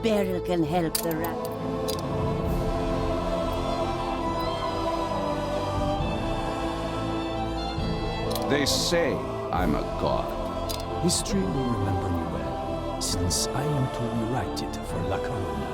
Beryl can help the rat. They say I'm a god. History will remember me well, since I am to rewrite it for La Corona.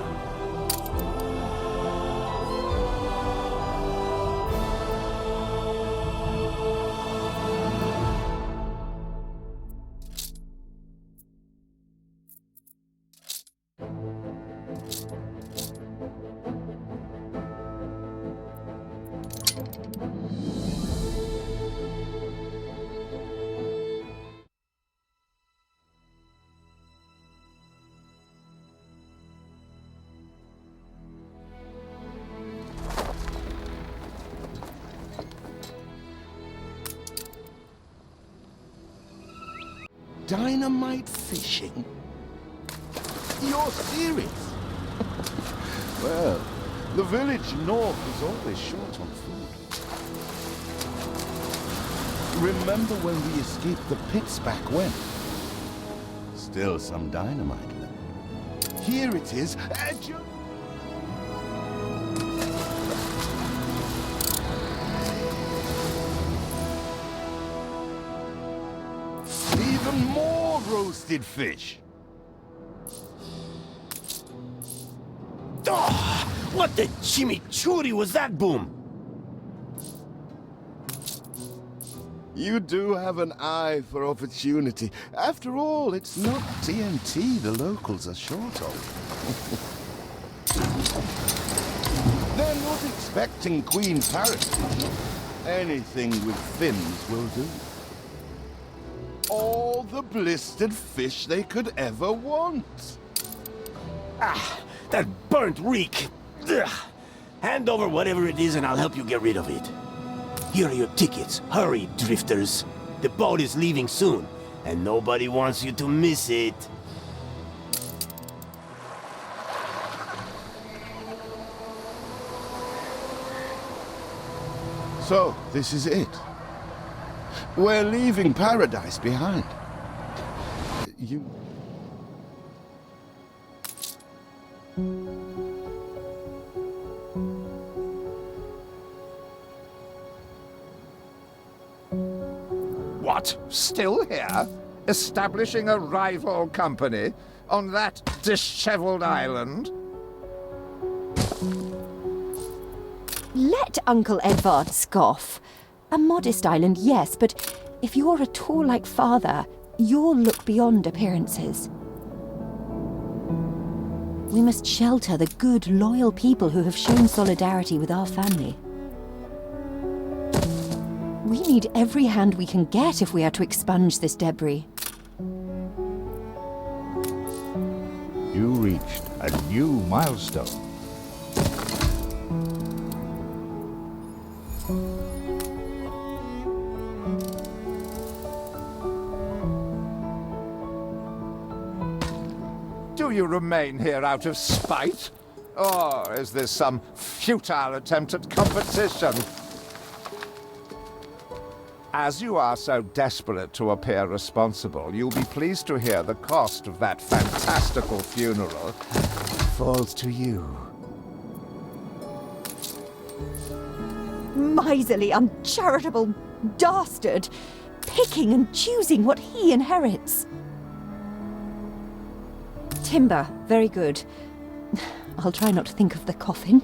Dynamite fishing? You're serious? Well, the village north is always short on food. Remember when we escaped the pits back when? Still some dynamite left. Here it is. Even more roasted fish. Oh, what the chimichurri was that, Boom? You do have an eye for opportunity. After all, it's not TNT the locals are short of. They're not expecting Queen Parrot. Anything with fins will do. All the blistered fish they could ever want. Ah, that burnt reek. Ugh. Hand over whatever it is and I'll help you get rid of it. Here are your tickets. Hurry, drifters. The boat is leaving soon, and nobody wants you to miss it. So, this is it. We're leaving paradise behind. You... What? Still here? Establishing a rival company on that disheveled island? Let Uncle Edvard scoff. A modest island, yes, but if you're at all like Father, you'll look beyond appearances. We must shelter the good, loyal people who have shown solidarity with our family. We need every hand we can get if we are to expunge this debris. You reached a new milestone. Do you remain here out of spite? Or is this some futile attempt at competition? As you are so desperate to appear responsible, you'll be pleased to hear the cost of that fantastical funeral falls to you. Miserly, uncharitable dastard! Picking and choosing what he inherits. Timber, very good. I'll try not to think of the coffin.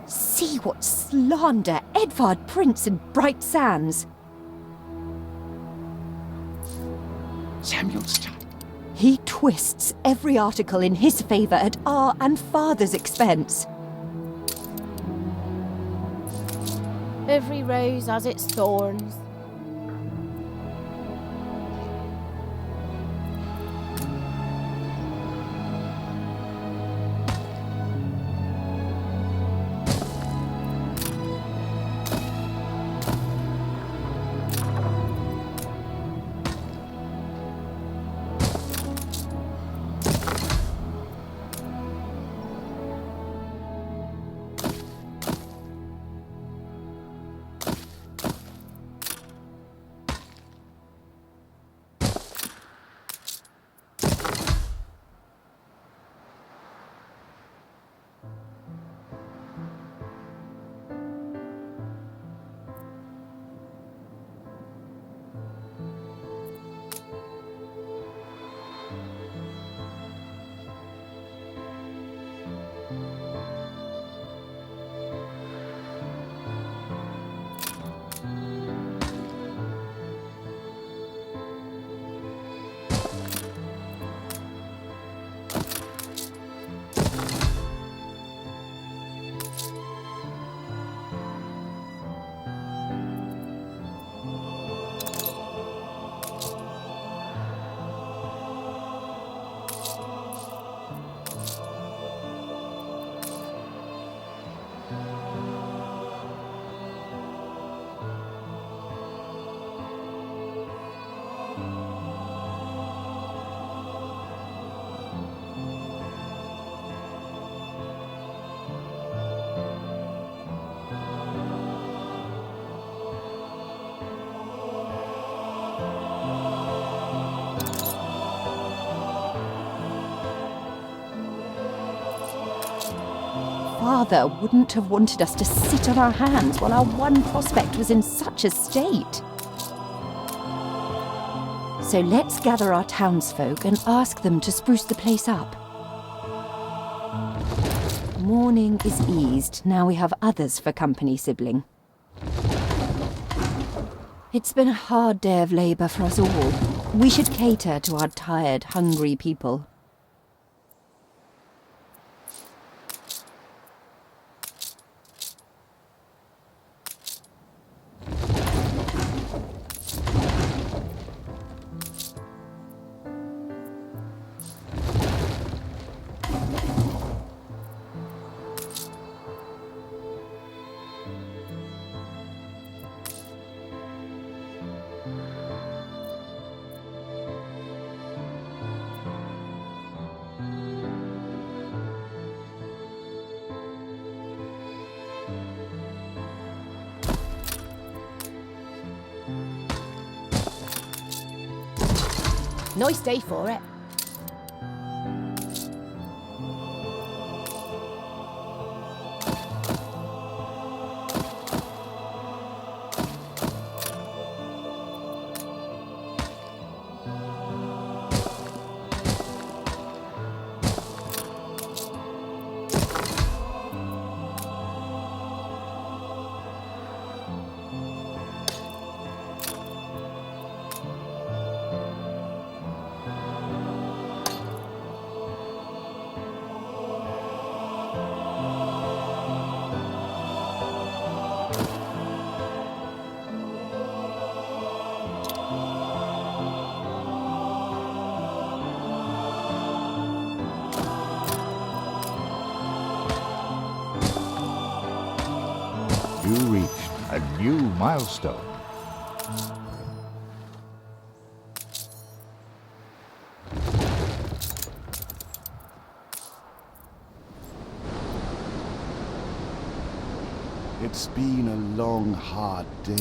See what slander Edvard Prince and Bright Sands. Samuel's child. He twists every article in his favour at our and Father's expense. Every rose has its thorns. Father wouldn't have wanted us to sit on our hands while our one prospect was in such a state. So let's gather our townsfolk and ask them to spruce the place up. Mourning is eased, now we have others for company, sibling. It's been a hard day of labour for us all. We should cater to our tired, hungry people. Nice day for it. You reached a new milestone. It's been a long, hard day.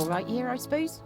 all right here, I suppose.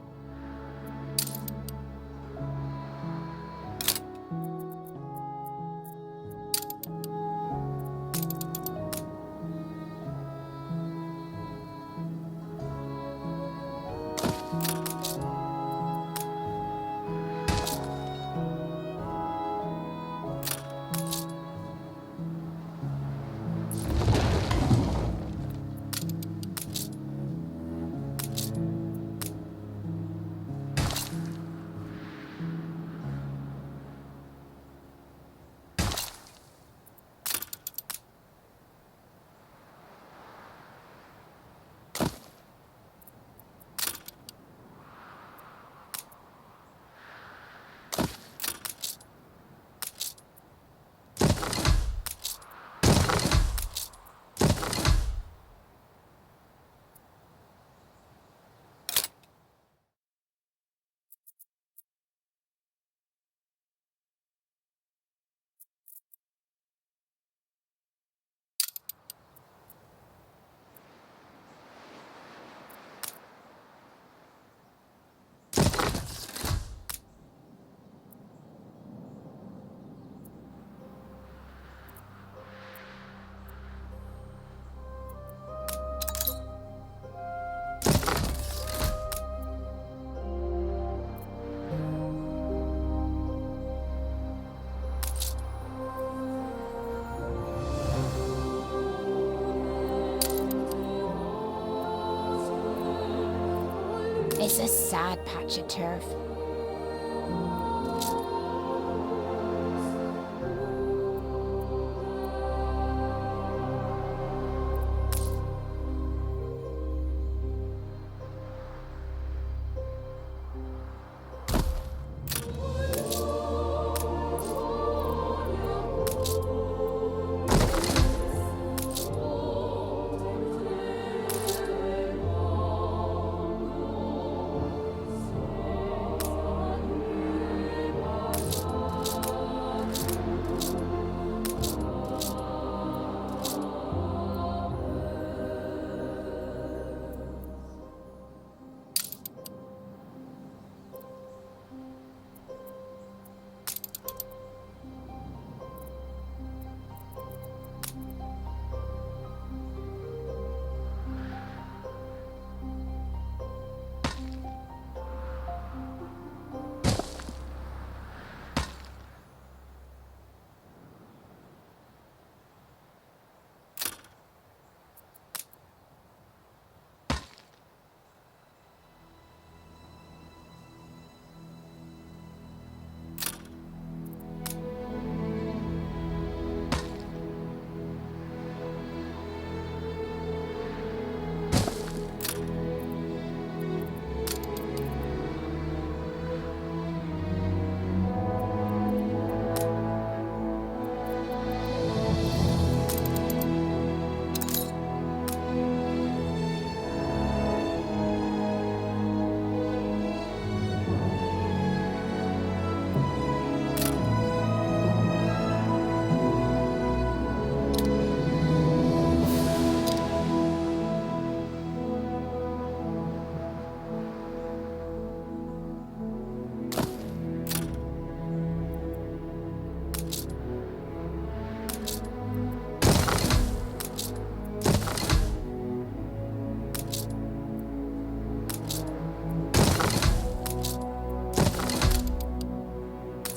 It's a sad patch of turf.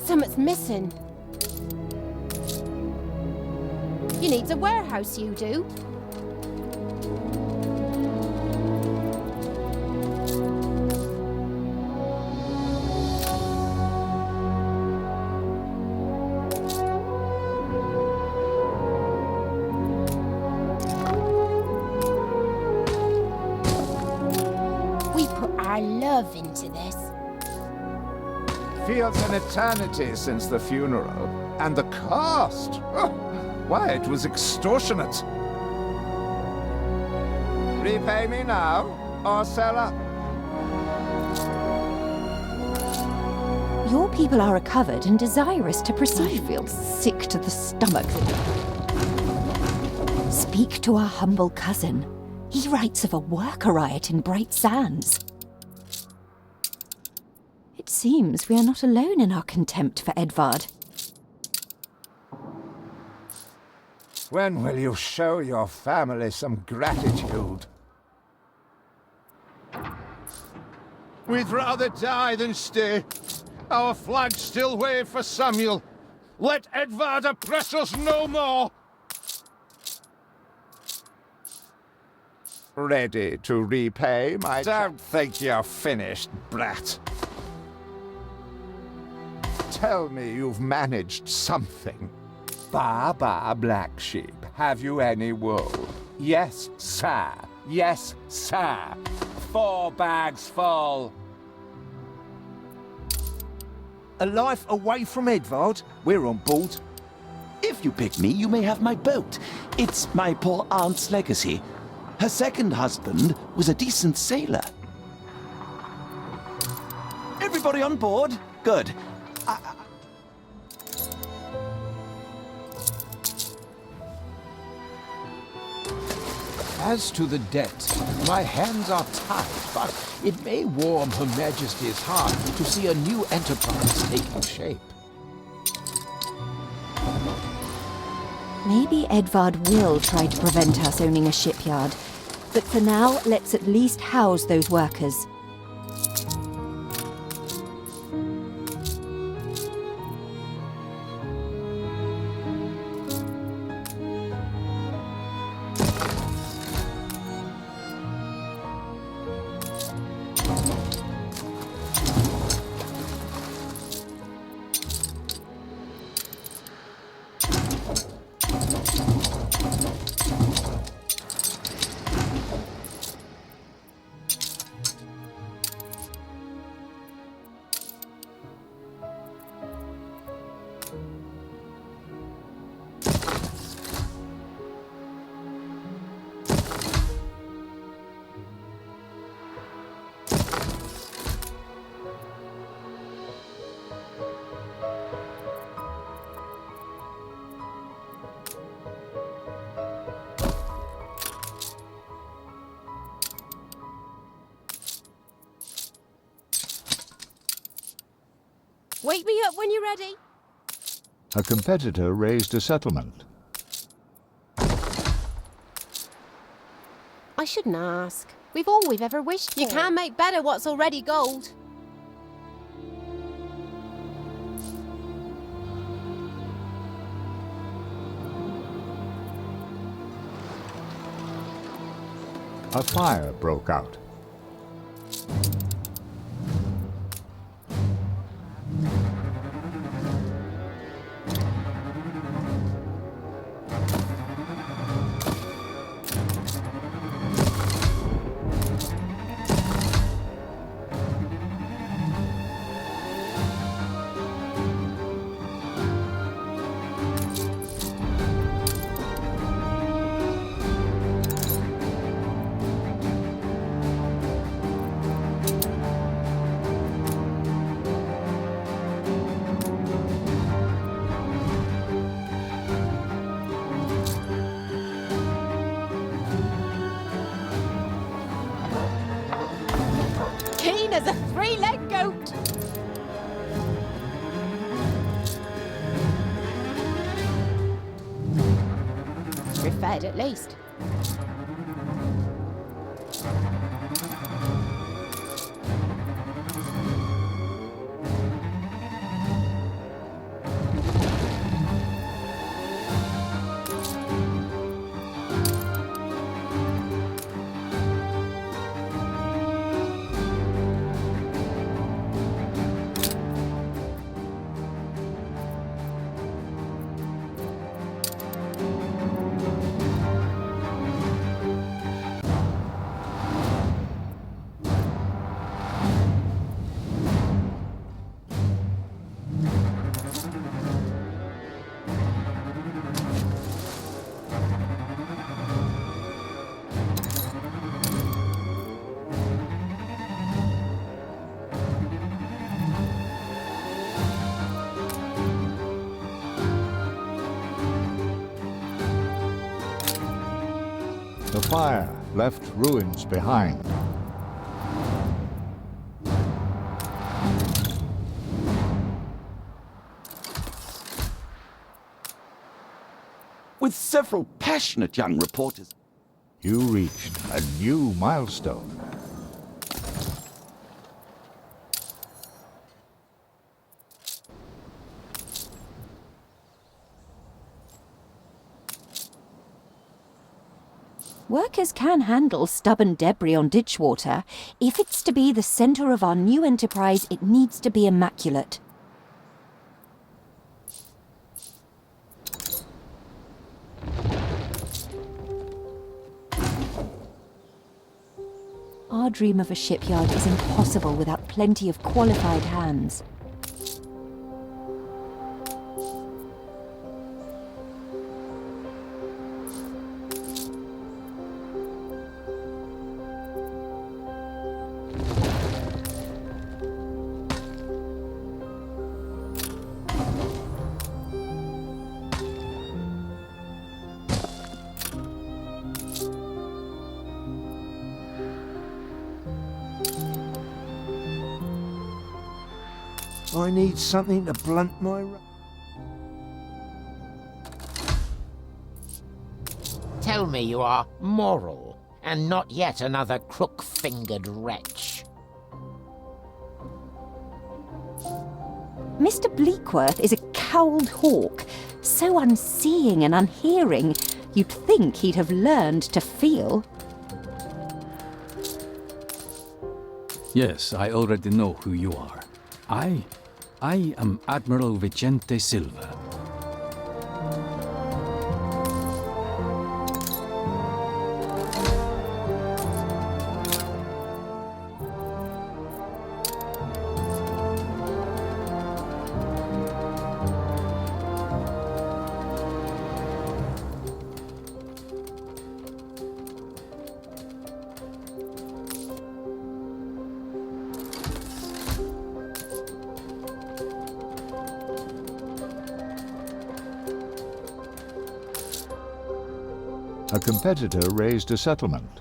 Something's missing. You need a warehouse, you do. We put our love into this. Feels an eternity since the funeral. And the cost! Oh, why, it was extortionate. Repay me now, or sell up. Your people are recovered and desirous to proceed. I feel sick to the stomach. Speak to our humble cousin. He writes of a worker riot in Bright Sands. It seems we are not alone in our contempt for Edvard. When will you show your family some gratitude? We'd rather die than stay. Our flags still wave for Samuel. Let Edvard oppress us no more! Ready to repay, my... Don't think you're finished, brat. Tell me you've managed something. Ba, black sheep, have you any wool? Yes, sir. Yes, sir. 4 bags full. A life away from Edvard? We're on board. If you pick me, you may have my boat. It's my poor aunt's legacy. Her second husband was a decent sailor. Everybody on board? Good. As to the debt, my hands are tied, but it may warm Her Majesty's heart to see a new enterprise taking shape. Maybe Edvard will try to prevent us owning a shipyard. But for now, let's at least house those workers. Wake me up when you're ready. A competitor raised a settlement. I shouldn't ask. We've all we've ever wished for. You can't make better what's already gold. A fire broke out. Keen as a 3-legged goat. We're fed at least. The fire left ruins behind. with several passionate young reporters. You reached a new milestone. Workers can handle stubborn debris on ditch water. If it's to be the centre of our new enterprise, it needs to be immaculate. Our dream of a shipyard is impossible without plenty of qualified hands. I need something to blunt my... Tell me you are moral, and not yet another crook-fingered wretch. Mr. Bleakworth is a cowled hawk, so unseeing and unhearing, you'd think he'd have learned to feel. Yes, I already know who you are. I am Admiral Vicente Silva. A competitor raised a settlement.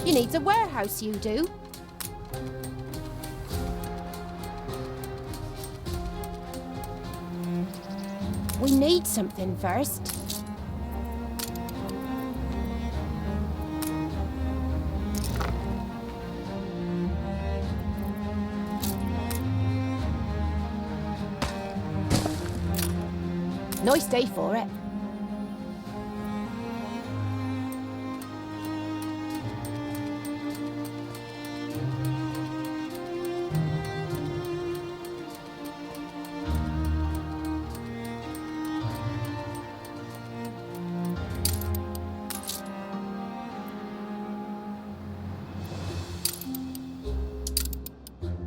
You need a warehouse, you do. We need something first. Nice day for it.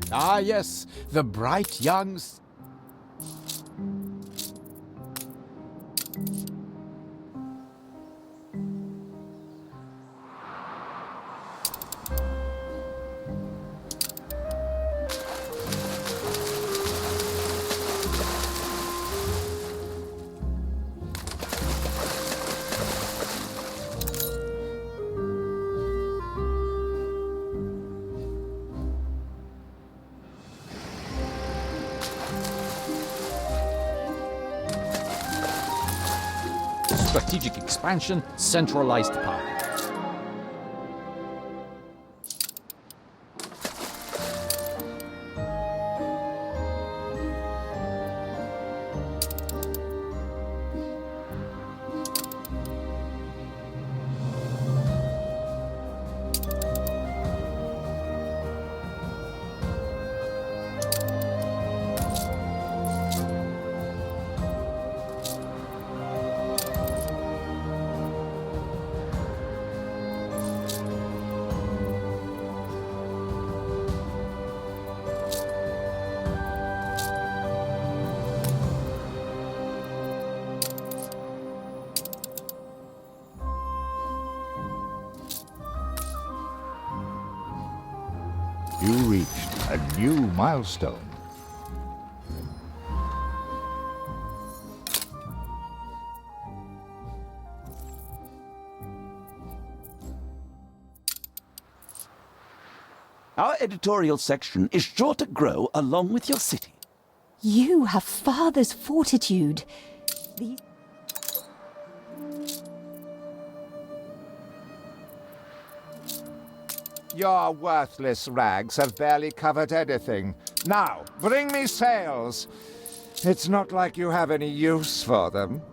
Ah, yes, the bright young... Strategic expansion, centralized power. You reached a new milestone. Our editorial section is sure to grow along with your city. You have father's fortitude. These... Your worthless rags have barely covered anything. Now, bring me sails. It's not like you have any use for them.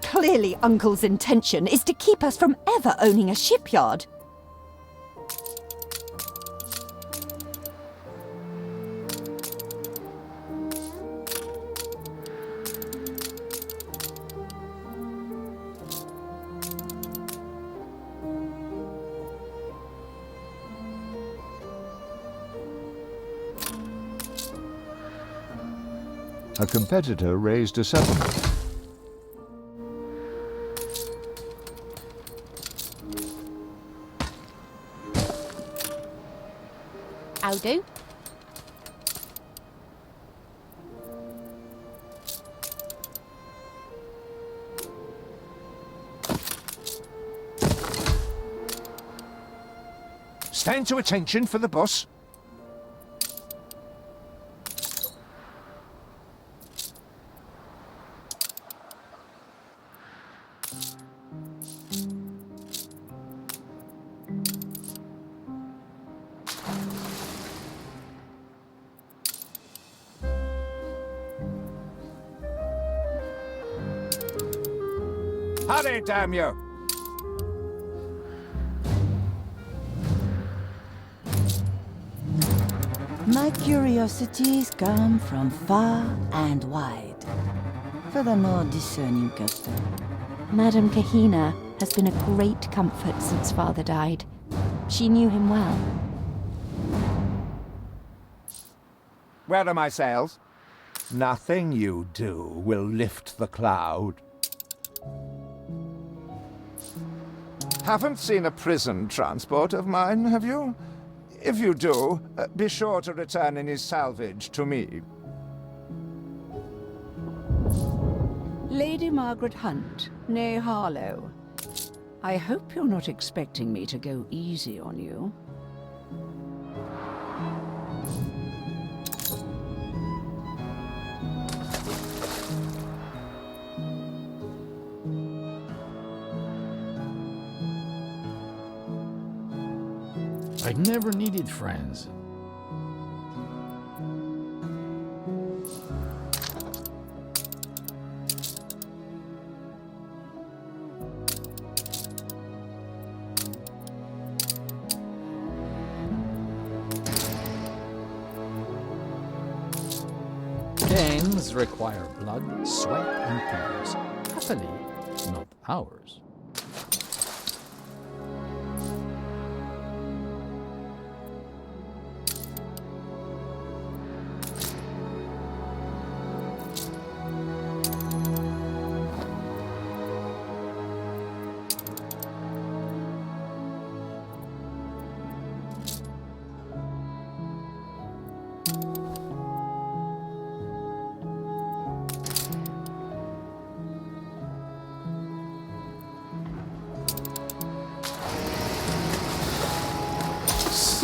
Clearly, Uncle's intention is to keep us from ever owning a shipyard. A competitor raised a settlement. I'll do. Stand to attention for the boss. Hurry, damn you! My curiosities come from far and wide. For the more discerning customer. Madame Kahina has been a great comfort since father died. She knew him well. Where are my sails? Nothing you do will lift the cloud. Haven't seen a prison transport of mine, have you? If you do, be sure to return any salvage to me. Lady Margaret Hunt, née Harlow. I hope you're not expecting me to go easy on you. I never needed friends. Games require blood, sweat, and tears. Happily, not ours.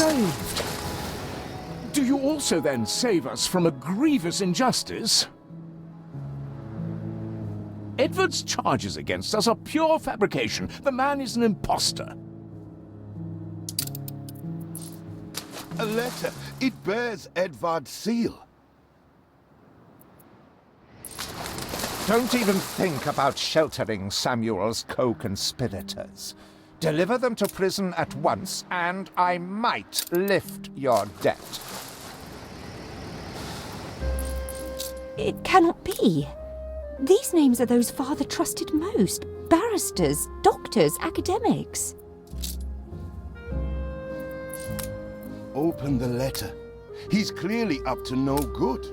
saved. Do you also then save us from a grievous injustice? Edward's charges against us are pure fabrication. The man is an impostor. A letter. It bears Edvard's seal. Don't even think about sheltering Samuel's co-conspirators. Deliver them to prison at once, and I might lift your debt. It cannot be. These names are those Father trusted most. Barristers, doctors, academics. Open the letter. He's clearly up to no good.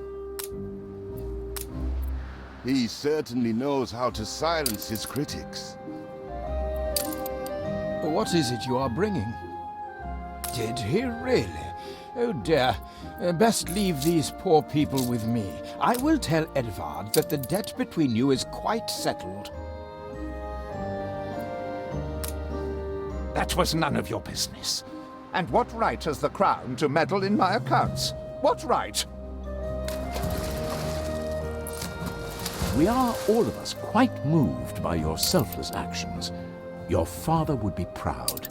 He certainly knows how to silence his critics. What is it you are bringing? Did he really? Oh dear. Best leave these poor people with me. I will tell Edvard that the debt between you is quite settled. That was none of your business. And what right has the Crown to meddle in my accounts? What right? We are, all of us, quite moved by your selfless actions. Your father would be proud.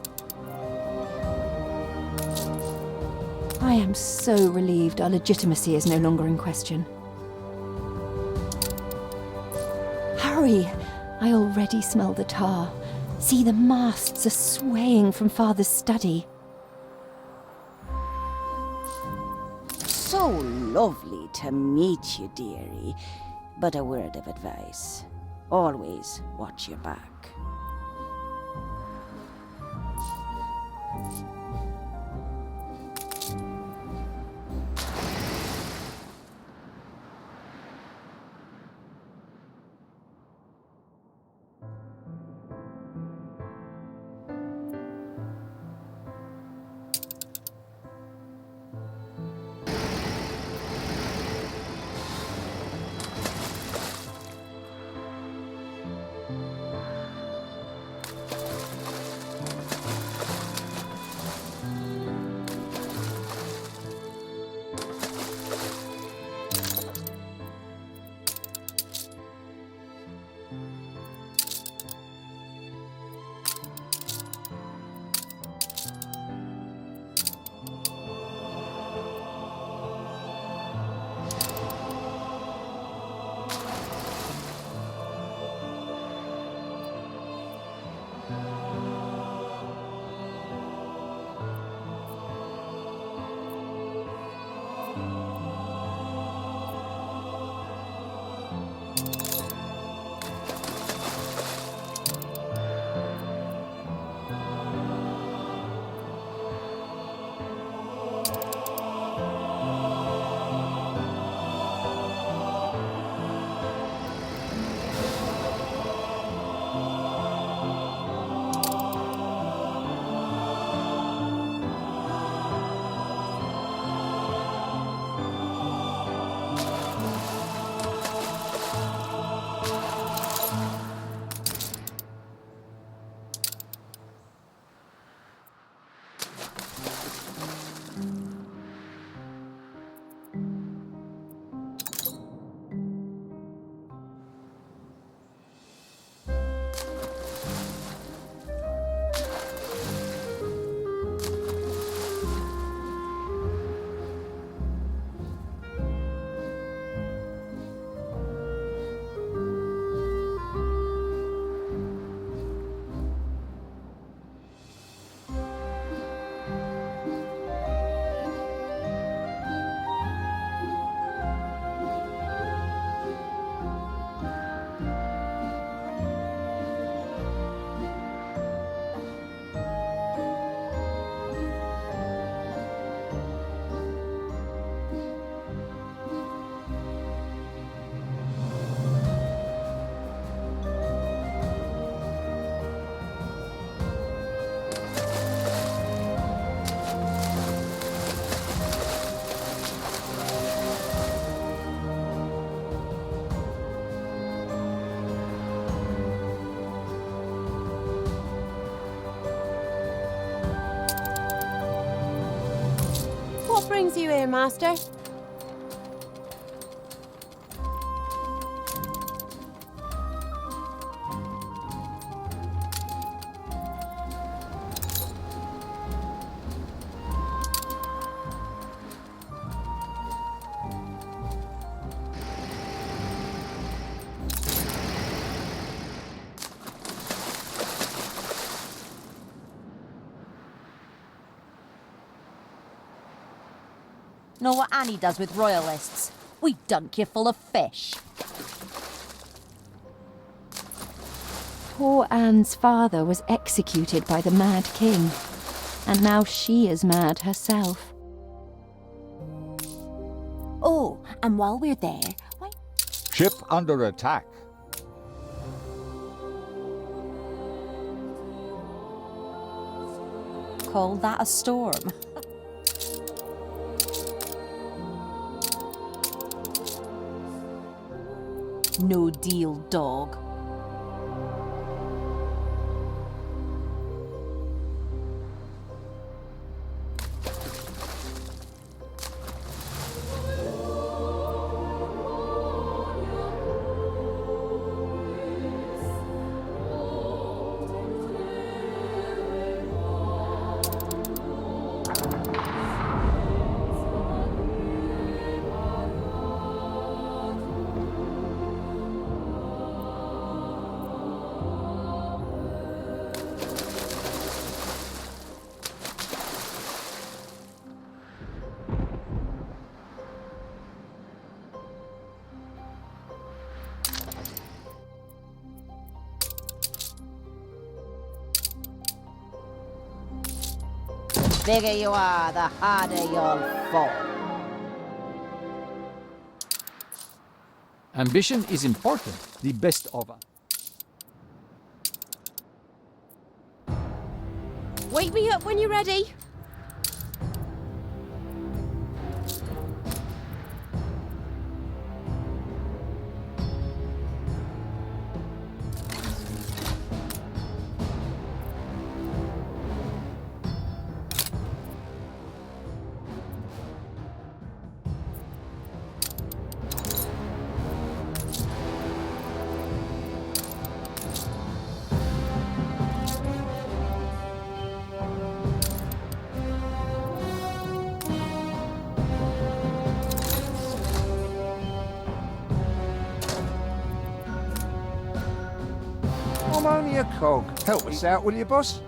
I am so relieved our legitimacy is no longer in question. Hurry! I already smell the tar. See, the masts are swaying from Father's study. So lovely to meet you, dearie. But a word of advice. Always watch your back. brings you here, Master? Know what Annie does with royalists? We dunk you full of fish. Poor Anne's father was executed by the Mad King, and now she is mad herself. Oh, and while we're there, why... Ship under attack. Call that a storm? No deal, dog. The bigger you are, the harder you'll fall. Ambition is important. The best of us. Wake me up when you're ready. I'm only a cog. Help us out, will you, boss?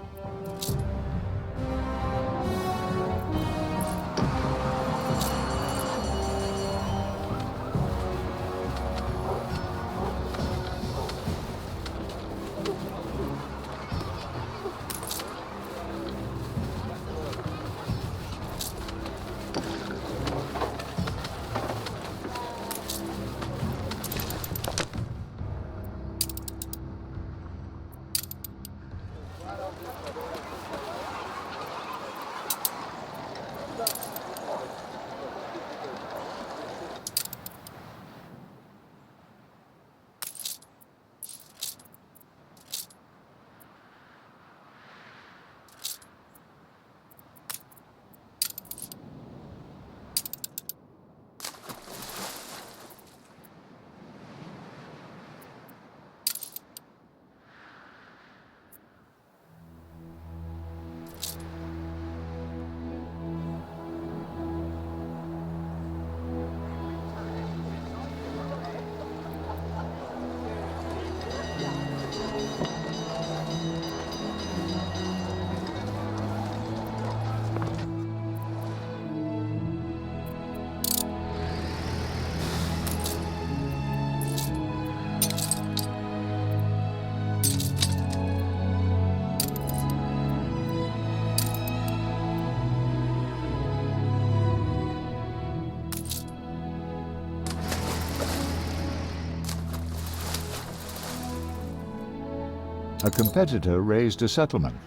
A competitor raised a settlement.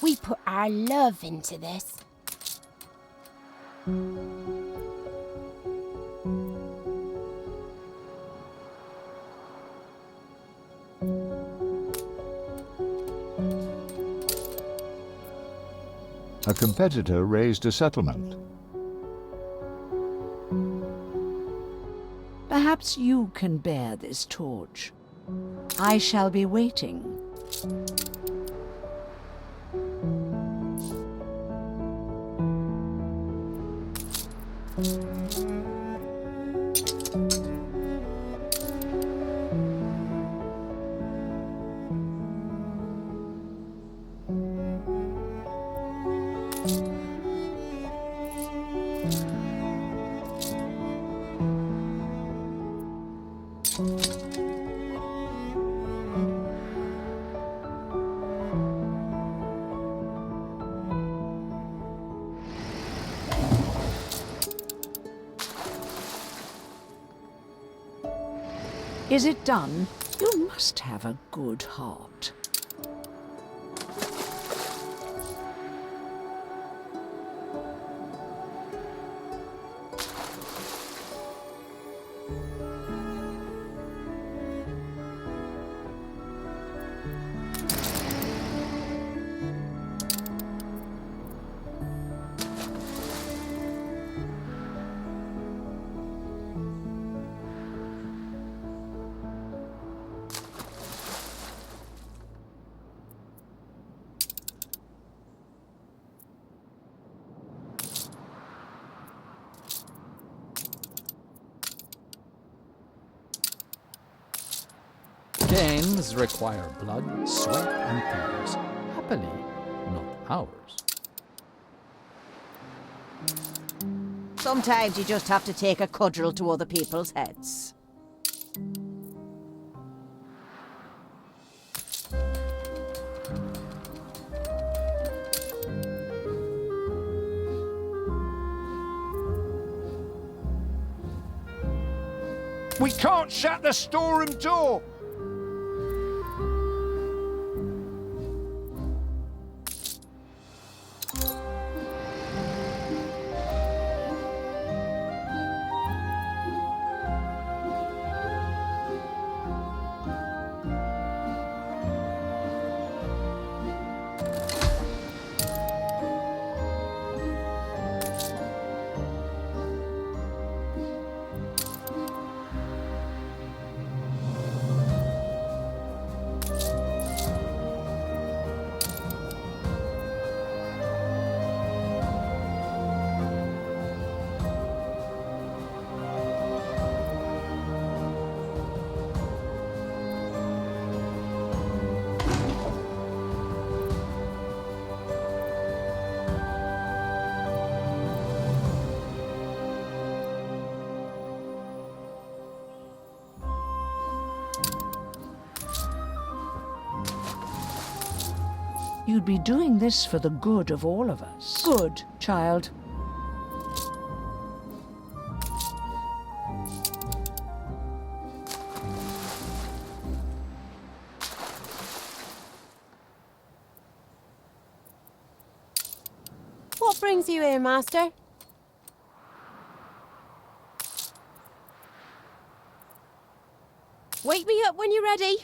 We put our love into this. A competitor raised a settlement. Perhaps you can bear this torch. I shall be waiting. Is it done? You must have a good heart. Games require blood, sweat, and tears. Happily, not ours. Sometimes you just have to take a cudgel to other people's heads. We can't shut the storeroom door! You'd be doing this for the good of all of us. Good, child. What brings you here, Master? Wake me up when you're ready.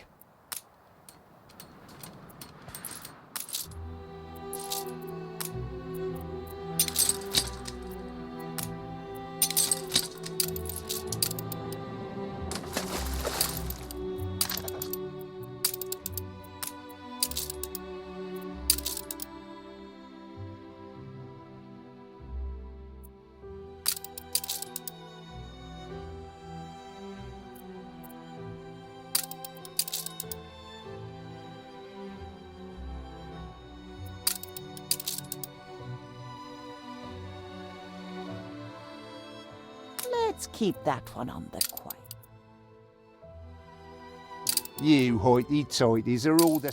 Let's keep that one on the quiet. You hoity-toities are all the...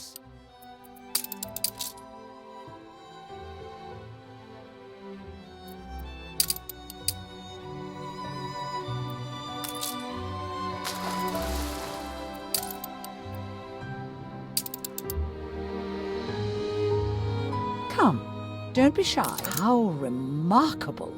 Don't be shy. How remarkable.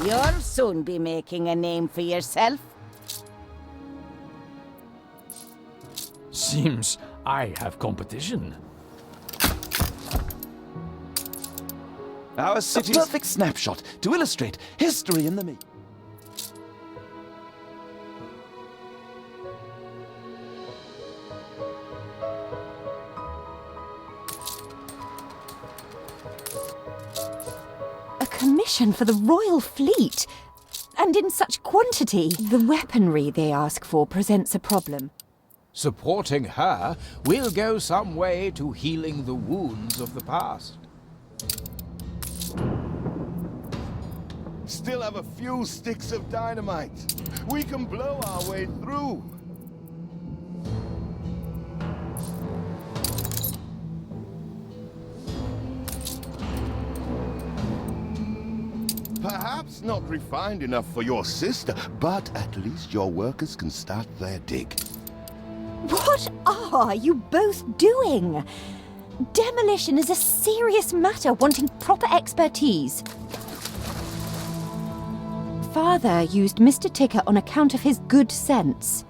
You'll soon be making a name for yourself. Seems I have competition. Our city's... A perfect snapshot to illustrate history in the making. Commission for the Royal Fleet, and in such quantity. The weaponry they ask for presents a problem. Supporting her will go some way to healing the wounds of the past. Still have a few sticks of dynamite. We can blow our way through. Perhaps not refined enough for your sister, but at least your workers can start their dig. What are you both doing? Demolition is a serious matter wanting proper expertise. Father used Mr. Ticker on account of his good sense.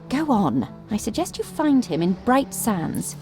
Go on. I suggest you find him in Bright Sands.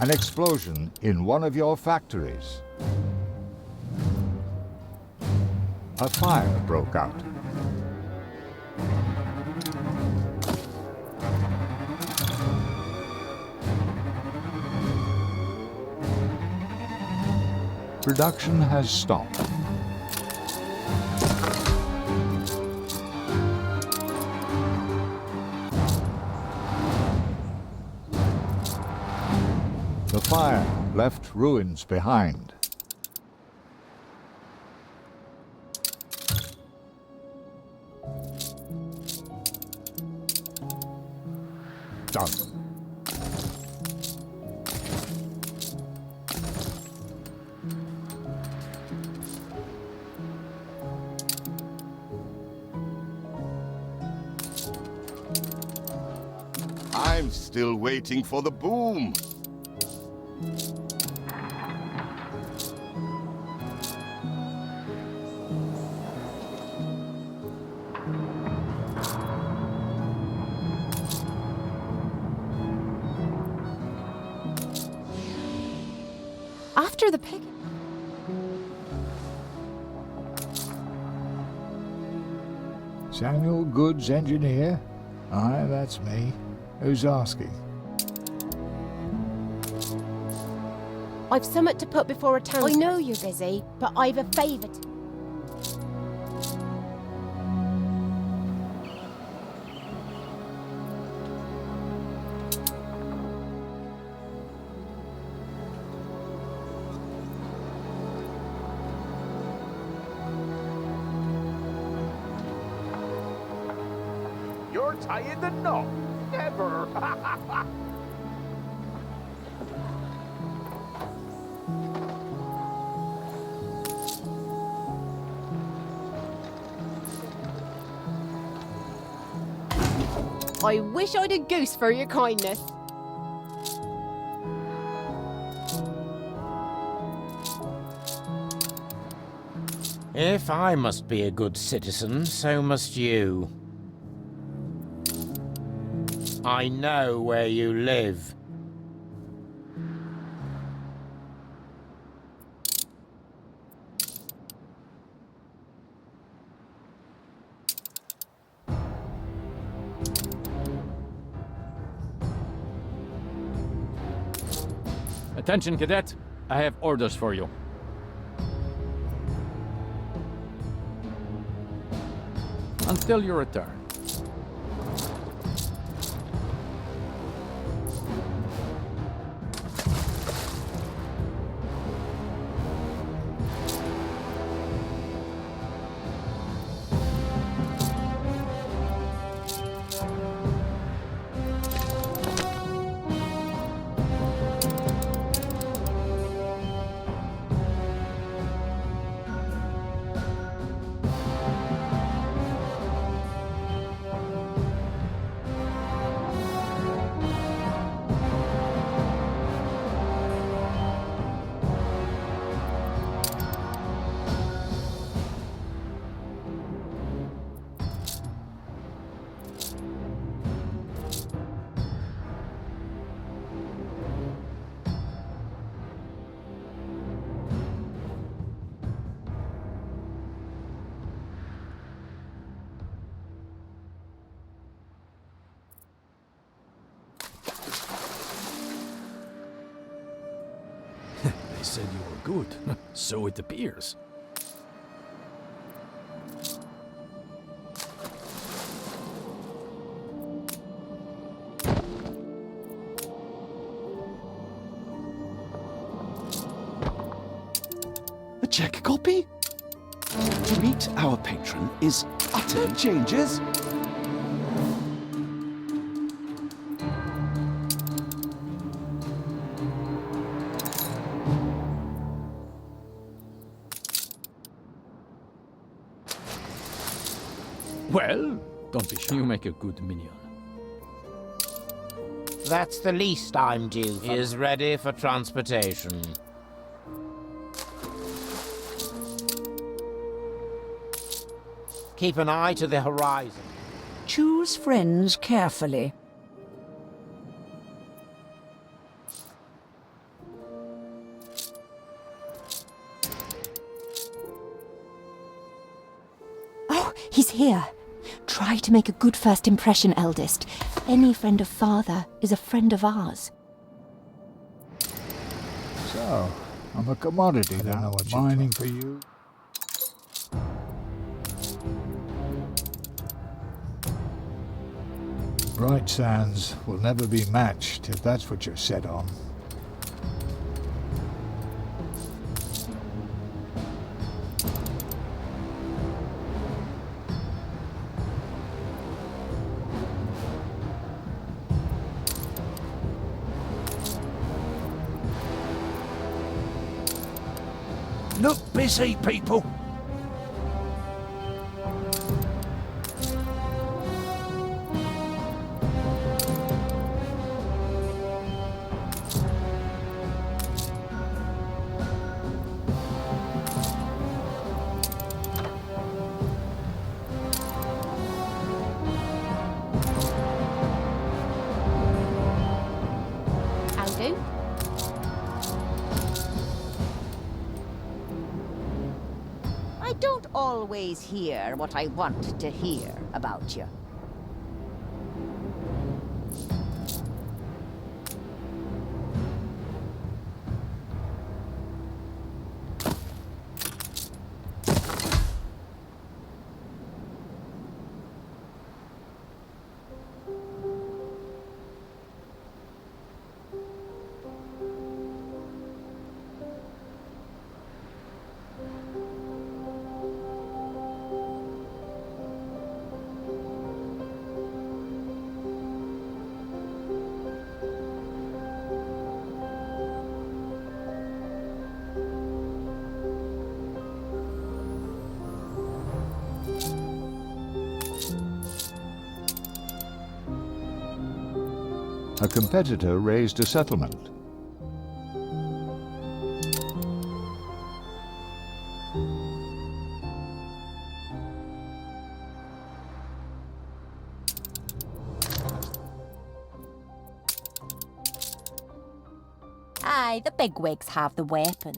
An explosion in one of your factories. A fire broke out. Production has stopped. The fire left ruins behind. Done. I'm still waiting for the boom. After the pig... Samuel Goods, engineer? Aye, that's me. Who's asking? I've somewhat to put before a town... I know you're busy, but I've a favour to... you're tying the knot. Never. I wish I'd a goose for your kindness. If I must be a good citizen, so must you. I know where you live. Attention, cadet. I have orders for you. Until you return. They said you were good. So it appears. A check copy? To meet our patron is utter changes. Well, don't be shy. You make a good minion. That's the least I'm due. He is ready for transportation. Keep an eye to the horizon. Choose friends carefully. Oh, he's here. Try to make a good first impression, eldest. Any friend of father is a friend of ours. So, I'm a commodity now. Mining for you. Bright sands will never be matched if that's what you're set on. Look busy, people. How do? I don't always hear what I want to hear about you. A competitor raised a settlement. Aye, the bigwigs have the weapons.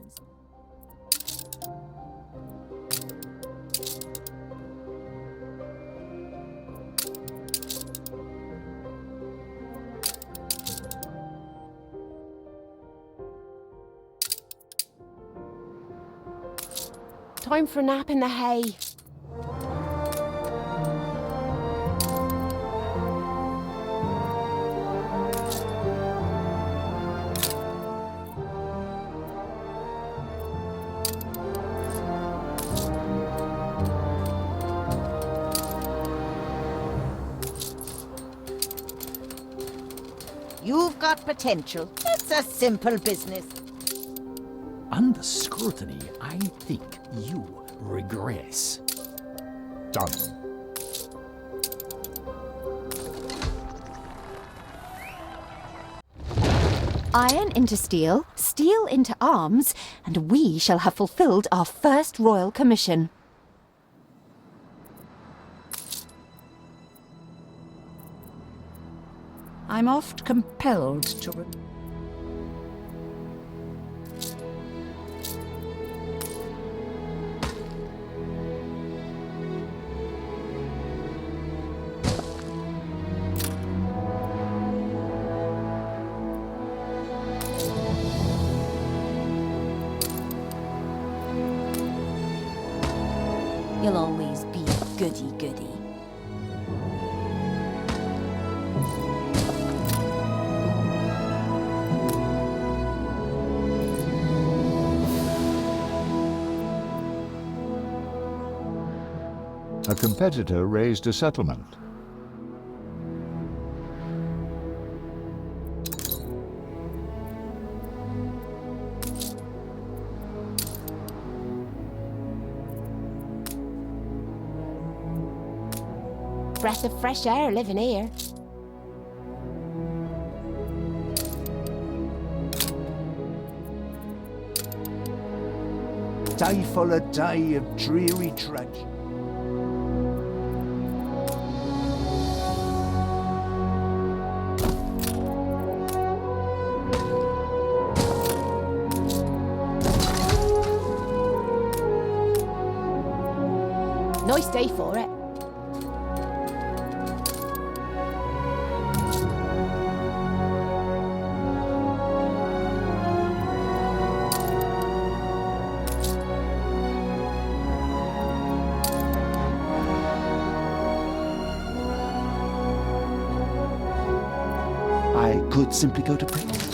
Time for a nap in the hay. You've got potential. It's a simple business. Under scrutiny, I think you regress. Done. Iron into steel, steel into arms, and we shall have fulfilled our first royal commission. I'm oft compelled to... You'll always be a goody-goody. A competitor raised a settlement. Breath of fresh air living here. Day full a day of dreary trudge. Nice day for it. I could simply go to practice.